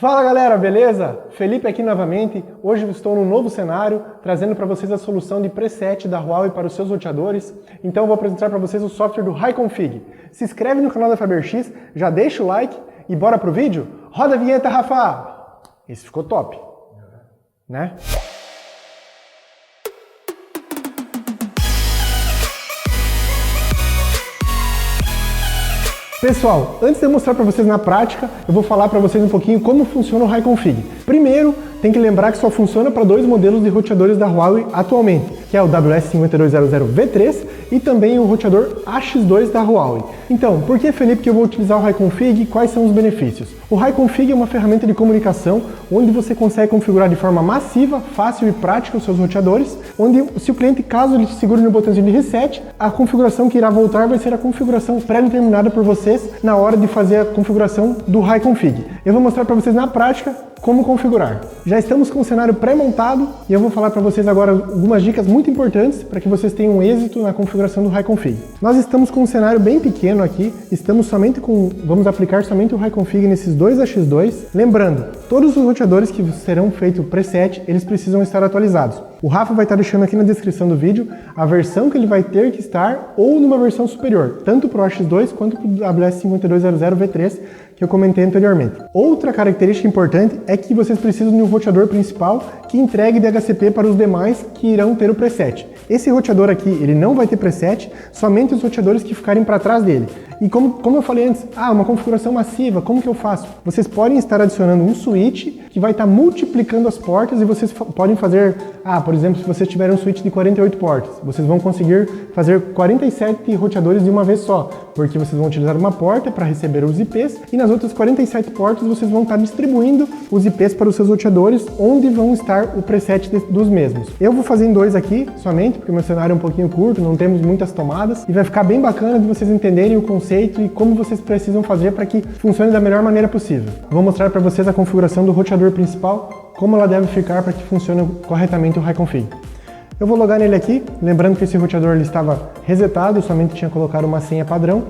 Fala galera, beleza? Felipe aqui novamente. Hoje eu estou num novo cenário, trazendo para vocês a solução de preset da Huawei para os seus roteadores. Então eu vou apresentar para vocês o software do HiConfig. Se inscreve no canal da FaberX, já deixa o like e bora pro vídeo? Roda a vinheta, Rafa! Esse ficou top, né? Pessoal, antes de eu mostrar para vocês na prática, eu vou falar para vocês um pouquinho como funciona o HiConfig. Primeiro, tem que lembrar que só funciona para dois modelos de roteadores da Huawei atualmente, que é o WS5200V3 e também o roteador AX2 da Huawei. Então, por que, Felipe, que eu vou utilizar o HiConfig e quais são os benefícios? O HiConfig é uma ferramenta de comunicação onde você consegue configurar de forma massiva, fácil e prática os seus roteadores, onde se o cliente, caso ele segure no botãozinho de reset, a configuração que irá voltar vai ser a configuração pré-determinada por vocês na hora de fazer a configuração do HiConfig. Eu vou mostrar para vocês na prática como configurar. Já estamos com o cenário pré-montado e eu vou falar para vocês agora algumas dicas muito importantes para que vocês tenham êxito na configuração do HiConfig. Nós estamos com um cenário bem pequeno aqui, vamos aplicar somente o HiConfig nesses dois AX2. Lembrando, todos os roteadores que serão feitos preset, eles precisam estar atualizados. O Rafa vai estar deixando aqui na descrição do vídeo a versão que ele vai ter que estar ou numa versão superior, tanto para o AX2 quanto para o WS5200V3, que eu comentei anteriormente. Outra característica importante é que vocês precisam de um roteador principal que entregue DHCP para os demais que irão ter o preset. Esse roteador aqui, ele não vai ter preset, somente os roteadores que ficarem para trás dele. E como eu falei antes, uma configuração massiva, como que eu faço? Vocês podem estar adicionando um switch que vai estar multiplicando as portas e vocês podem fazer, por exemplo, se vocês tiverem um switch de 48 portas, vocês vão conseguir fazer 47 roteadores de uma vez só, porque vocês vão utilizar uma porta para receber os IPs e nas outras 47 portas vocês vão estar distribuindo os IPs para os seus roteadores, onde vão estar o preset dos mesmos. Eu vou fazer em dois aqui somente, porque o meu cenário é um pouquinho curto, não temos muitas tomadas, e vai ficar bem bacana de vocês entenderem o conceito e como vocês precisam fazer para que funcione da melhor maneira possível. Vou mostrar para vocês a configuração do roteador principal, como ela deve ficar para que funcione corretamente o HiConfig. Eu vou logar nele aqui, lembrando que esse roteador ele estava resetado, eu somente tinha colocado uma senha padrão.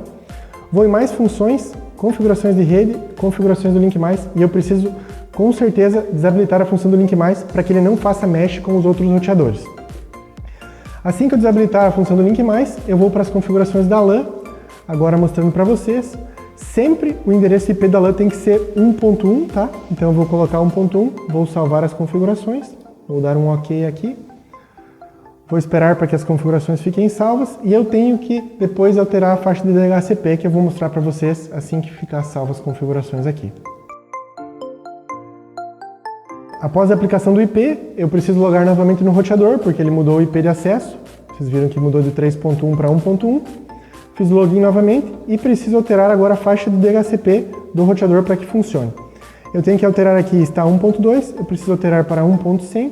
Vou em mais funções, configurações de rede, configurações do Link+, e eu preciso com certeza desabilitar a função do Link+, para que ele não faça mesh com os outros roteadores. Assim que eu desabilitar a função do Link+, eu vou para as configurações da LAN, agora mostrando para vocês. Sempre o endereço IP da LAN tem que ser 1.1, tá? Então eu vou colocar 1.1, vou salvar as configurações, vou dar um OK aqui. Vou esperar para que as configurações fiquem salvas e eu tenho que depois alterar a faixa de DHCP que eu vou mostrar para vocês assim que ficar salvas as configurações aqui. Após a aplicação do IP, eu preciso logar novamente no roteador porque ele mudou o IP de acesso. Vocês viram que mudou de 3.1 para 1.1. Fiz login novamente e preciso alterar agora a faixa de DHCP do roteador para que funcione. Eu tenho que alterar aqui, está 1.2, eu preciso alterar para 1.100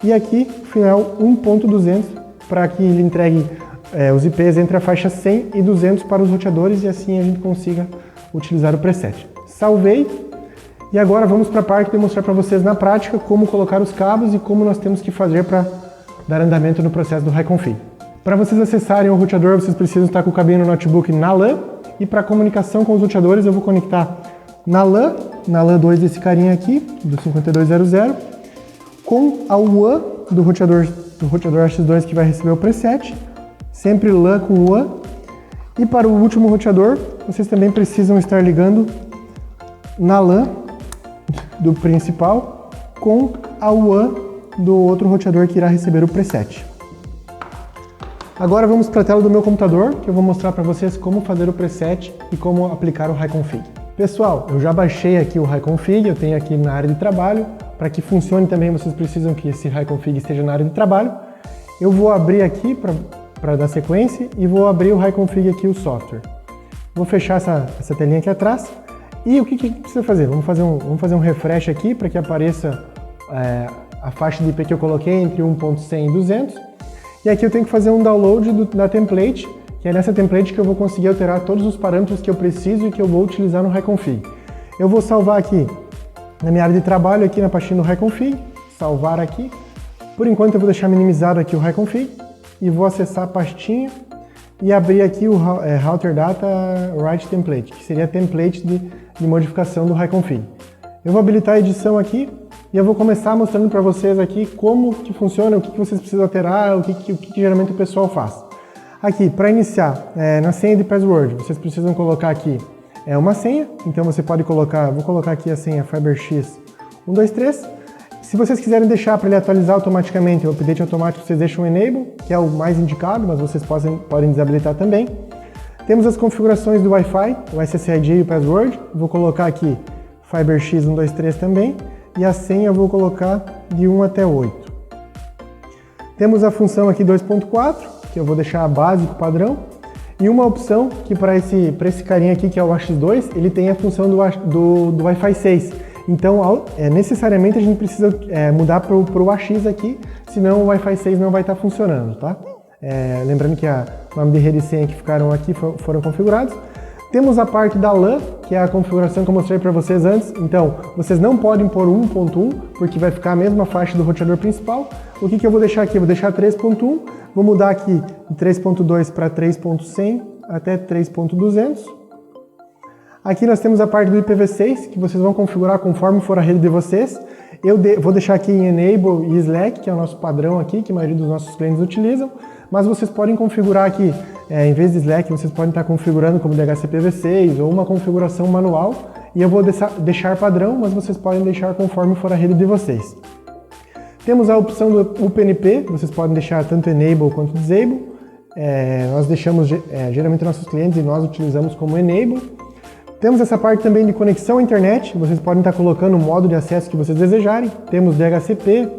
e aqui, final 1.200 para que ele entregue os IPs entre a faixa 100 e 200 para os roteadores e assim a gente consiga utilizar o preset. Salvei e agora vamos para a parte de mostrar para vocês na prática como colocar os cabos e como nós temos que fazer para dar andamento no processo do HiConfig. Para vocês acessarem o roteador, vocês precisam estar com o cabinho no notebook na LAN e para comunicação com os roteadores eu vou conectar na LAN 2 desse carinha aqui, do 5200, com a WAN do roteador AX2 que vai receber o preset, sempre LAN com WAN. E para o último roteador, vocês também precisam estar ligando na LAN do principal com a WAN do outro roteador que irá receber o preset. Agora vamos para a tela do meu computador, que eu vou mostrar para vocês como fazer o preset e como aplicar o HiConfig. Pessoal, eu já baixei aqui o HiConfig, eu tenho aqui na área de trabalho. Para que funcione também, vocês precisam que esse HiConfig esteja na área de trabalho. Eu vou abrir aqui para dar sequência e vou abrir o HiConfig aqui, o software. Vou fechar essa telinha aqui atrás. E o que precisa fazer? Vamos fazer um refresh aqui para que apareça a faixa de IP que eu coloquei entre 1.100 e 200. E aqui eu tenho que fazer um download da template, que é nessa template que eu vou conseguir alterar todos os parâmetros que eu preciso e que eu vou utilizar no HiConfig. Eu vou salvar aqui na minha área de trabalho, aqui na pastinha do HiConfig, salvar aqui. Por enquanto eu vou deixar minimizado aqui o HiConfig e vou acessar a pastinha e abrir aqui o Router Data Write Template, que seria a template de modificação do HiConfig. Eu vou habilitar a edição aqui e eu vou começar mostrando para vocês aqui como que funciona, o que vocês precisam alterar, o que geralmente o pessoal faz. Aqui, para iniciar, na senha de password, vocês precisam colocar aqui uma senha, então você pode colocar, vou colocar aqui a senha FiberX123. Se vocês quiserem deixar para ele atualizar automaticamente, o update automático, vocês deixam o Enable, que é o mais indicado, mas vocês podem desabilitar também. Temos as configurações do Wi-Fi, o SSID e o password. Vou colocar aqui FiberX123 também, e a senha eu vou colocar de 1 até 8. Temos a função aqui 2.4, que eu vou deixar básico padrão, e uma opção que para esse carinha aqui, que é o AX2, ele tem a função do Wi-Fi 6. Então, necessariamente a gente precisa mudar para o AX aqui, senão o Wi-Fi 6 não vai estar funcionando, tá? Lembrando que o nome de rede e senha que ficaram aqui foram configurados. Temos a parte da LAN, que é a configuração que eu mostrei para vocês antes. Então, vocês não podem pôr 1.1, porque vai ficar a mesma faixa do roteador principal. O que eu vou deixar aqui? Eu vou deixar 3.1, vou mudar aqui de 3.2 para 3.100 até 3.200. Aqui nós temos a parte do IPv6, que vocês vão configurar conforme for a rede de vocês. Eu vou deixar aqui em Enable e Slack, que é o nosso padrão aqui, que a maioria dos nossos clientes utilizam. Mas vocês podem configurar aqui, em vez de Slack, vocês podem estar configurando como DHCPv6 ou uma configuração manual. E eu vou deixar padrão, mas vocês podem deixar conforme for a rede de vocês. Temos a opção do UPnP, vocês podem deixar tanto Enable quanto Disable. Nós deixamos geralmente nossos clientes e nós utilizamos como Enable. Temos essa parte também de conexão à internet, vocês podem estar colocando o modo de acesso que vocês desejarem. Temos DHCP,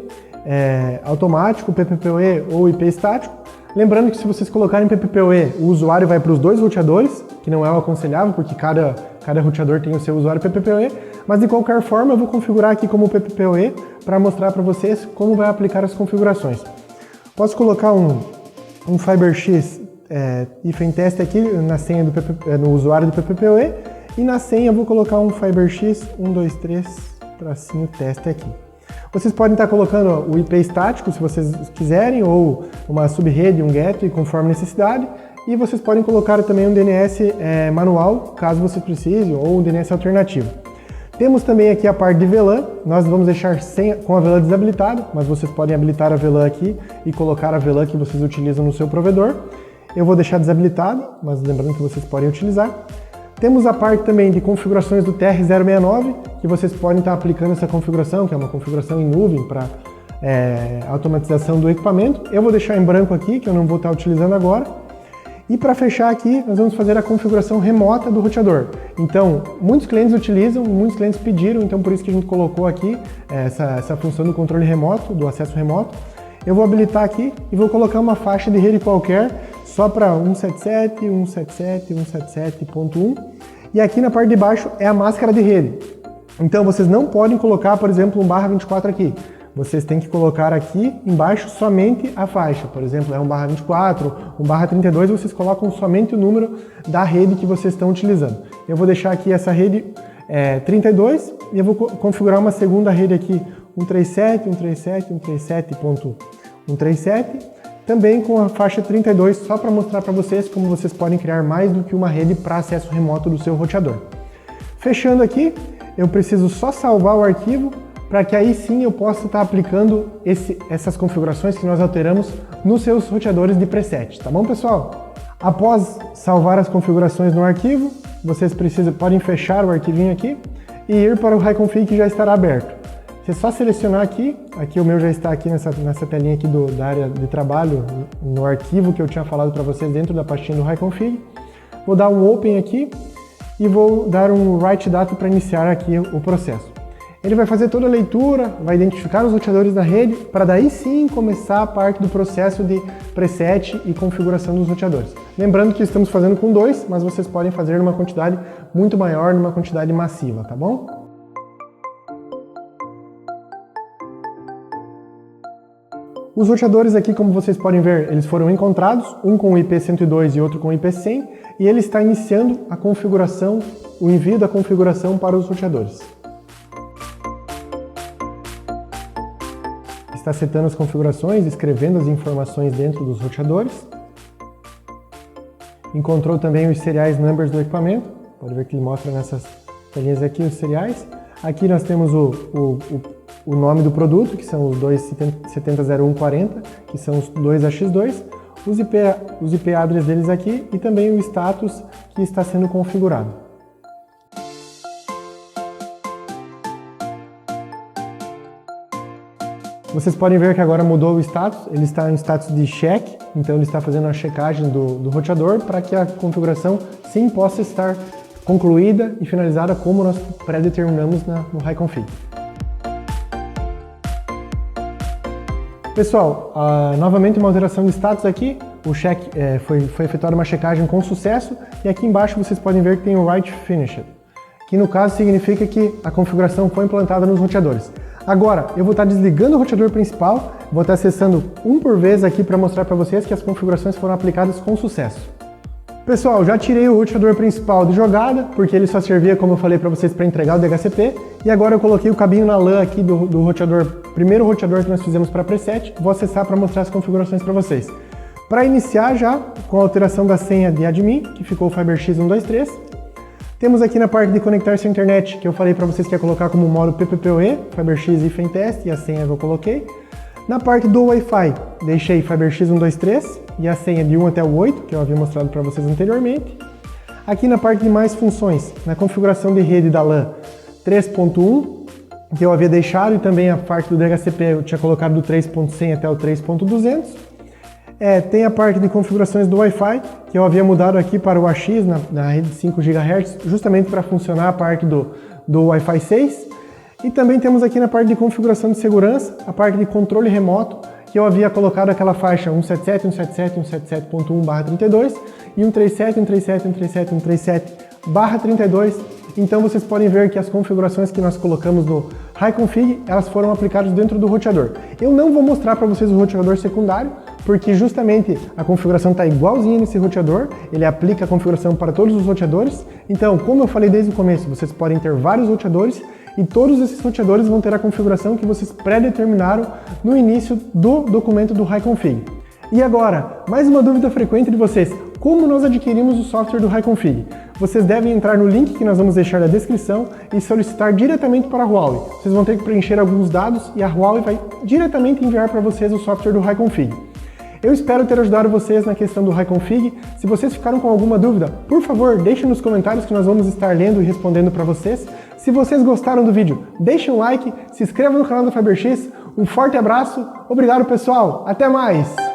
automático, PPPoE ou IP estático. Lembrando que se vocês colocarem PPPoE, o usuário vai para os dois roteadores, que não é o aconselhável, porque cada roteador tem o seu usuário PPPoE, mas de qualquer forma eu vou configurar aqui como PPPoE para mostrar para vocês como vai aplicar as configurações. Posso colocar um FiberX test aqui na senha no usuário do PPPoE, e na senha eu vou colocar um FiberX123-teste aqui. Vocês podem estar colocando o IP estático, se vocês quiserem, ou uma subrede, um gateway, conforme necessidade. E vocês podem colocar também um DNS manual, caso vocês precisem, ou um DNS alternativo. Temos também aqui a parte de VLAN. Nós vamos deixar com a VLAN desabilitada, mas vocês podem habilitar a VLAN aqui e colocar a VLAN que vocês utilizam no seu provedor. Eu vou deixar desabilitado, mas lembrando que vocês podem utilizar. Temos a parte também de configurações do TR069, que vocês podem estar aplicando essa configuração, que é uma configuração em nuvem para automatização do equipamento. Eu vou deixar em branco aqui, que eu não vou estar utilizando agora. E para fechar aqui, nós vamos fazer a configuração remota do roteador. Então, muitos clientes utilizam, muitos clientes pediram, então por isso que a gente colocou aqui essa função do controle remoto, do acesso remoto. Eu vou habilitar aqui e vou colocar uma faixa de rede qualquer, só para 177, 177, 177.1. E aqui na parte de baixo é a máscara de rede. Então vocês não podem colocar, por exemplo, um /24 aqui. Vocês têm que colocar aqui embaixo somente a faixa. Por exemplo, é um /24, um /32, vocês colocam somente o número da rede que vocês estão utilizando. Eu vou deixar aqui essa rede 32 e eu vou configurar uma segunda rede aqui, 137, 137, 137.137, também com a faixa 32, só para mostrar para vocês como vocês podem criar mais do que uma rede para acesso remoto do seu roteador. Fechando aqui, eu preciso só salvar o arquivo, para que aí sim eu possa estar aplicando essas configurações que nós alteramos nos seus roteadores de preset, tá bom, pessoal? Após salvar as configurações no arquivo, vocês podem fechar o arquivinho aqui e ir para o HiConfig que já estará aberto. Você só selecionar aqui o meu já está aqui nessa telinha aqui da área de trabalho, no arquivo que eu tinha falado para vocês dentro da pastinha do HiConfig. Vou dar um Open aqui e vou dar um Write Data para iniciar aqui o processo. Ele vai fazer toda a leitura, vai identificar os roteadores da rede, para daí sim começar a parte do processo de preset e configuração dos roteadores. Lembrando que estamos fazendo com 2, mas vocês podem fazer numa quantidade muito maior, numa quantidade massiva, tá bom? Os roteadores aqui, como vocês podem ver, eles foram encontrados, um com o IP 102 e outro com o IP 100, e ele está iniciando a configuração, o envio da configuração para os roteadores. Está setando as configurações, escrevendo as informações dentro dos roteadores. Encontrou também os seriais numbers do equipamento, pode ver que ele mostra nessas telinhas aqui os seriais. Aqui nós temos o nome do produto, que são os dois 700140, que são os dois AX2, os IP address deles aqui e também o status que está sendo configurado. Vocês podem ver que agora mudou o status, ele está em status de check, então ele está fazendo a checagem do roteador para que a configuração sim possa estar concluída e finalizada como nós pré-determinamos no HiConfig. Pessoal, novamente uma alteração de status aqui, o check foi efetuada uma checagem com sucesso e aqui embaixo vocês podem ver que tem o Write Finished, que no caso significa que a configuração foi implantada nos roteadores. Agora, eu vou estar desligando o roteador principal, vou estar acessando um por vez aqui para mostrar para vocês que as configurações foram aplicadas com sucesso. Pessoal, já tirei o roteador principal de jogada, porque ele só servia, como eu falei para vocês, para entregar o DHCP, e agora eu coloquei o cabinho na LAN aqui do roteador, primeiro roteador que nós fizemos para preset, vou acessar para mostrar as configurações para vocês. Para iniciar já, com a alteração da senha de admin, que ficou FiberX123, temos aqui na parte de conectar-se à internet, que eu falei para vocês que ia colocar como modo PPPoE, FiberX e Test, e a senha eu coloquei. Na parte do Wi-Fi, deixei FiberX123 e a senha de 1 até o 8, que eu havia mostrado para vocês anteriormente. Aqui na parte de mais funções, na configuração de rede da LAN 3.1, que eu havia deixado, e também a parte do DHCP eu tinha colocado do 3.100 até o 3.200. Tem a parte de configurações do Wi-Fi, que eu havia mudado aqui para o AX na rede de 5 GHz, justamente para funcionar a parte do Wi-Fi 6. E também temos aqui na parte de configuração de segurança, a parte de controle remoto, que eu havia colocado aquela faixa 177, 177, 177.1/32 e 137, 137, 137, 137/32. Então vocês podem ver que as configurações que nós colocamos no HiConfig, elas foram aplicadas dentro do roteador. Eu não vou mostrar para vocês o roteador secundário, porque justamente a configuração está igualzinha nesse roteador, ele aplica a configuração para todos os roteadores. Então, como eu falei desde o começo, vocês podem ter vários roteadores e todos esses roteadores vão ter a configuração que vocês pré-determinaram no início do documento do HiConfig. E agora, mais uma dúvida frequente de vocês: como nós adquirimos o software do HiConfig? Vocês devem entrar no link que nós vamos deixar na descrição e solicitar diretamente para a Huawei. Vocês vão ter que preencher alguns dados e a Huawei vai diretamente enviar para vocês o software do HiConfig. Eu espero ter ajudado vocês na questão do HiConfig. Se vocês ficaram com alguma dúvida, por favor, deixem nos comentários que nós vamos estar lendo e respondendo para vocês. Se vocês gostaram do vídeo, deixem um like, se inscrevam no canal da FiberX. Um forte abraço, obrigado pessoal, até mais!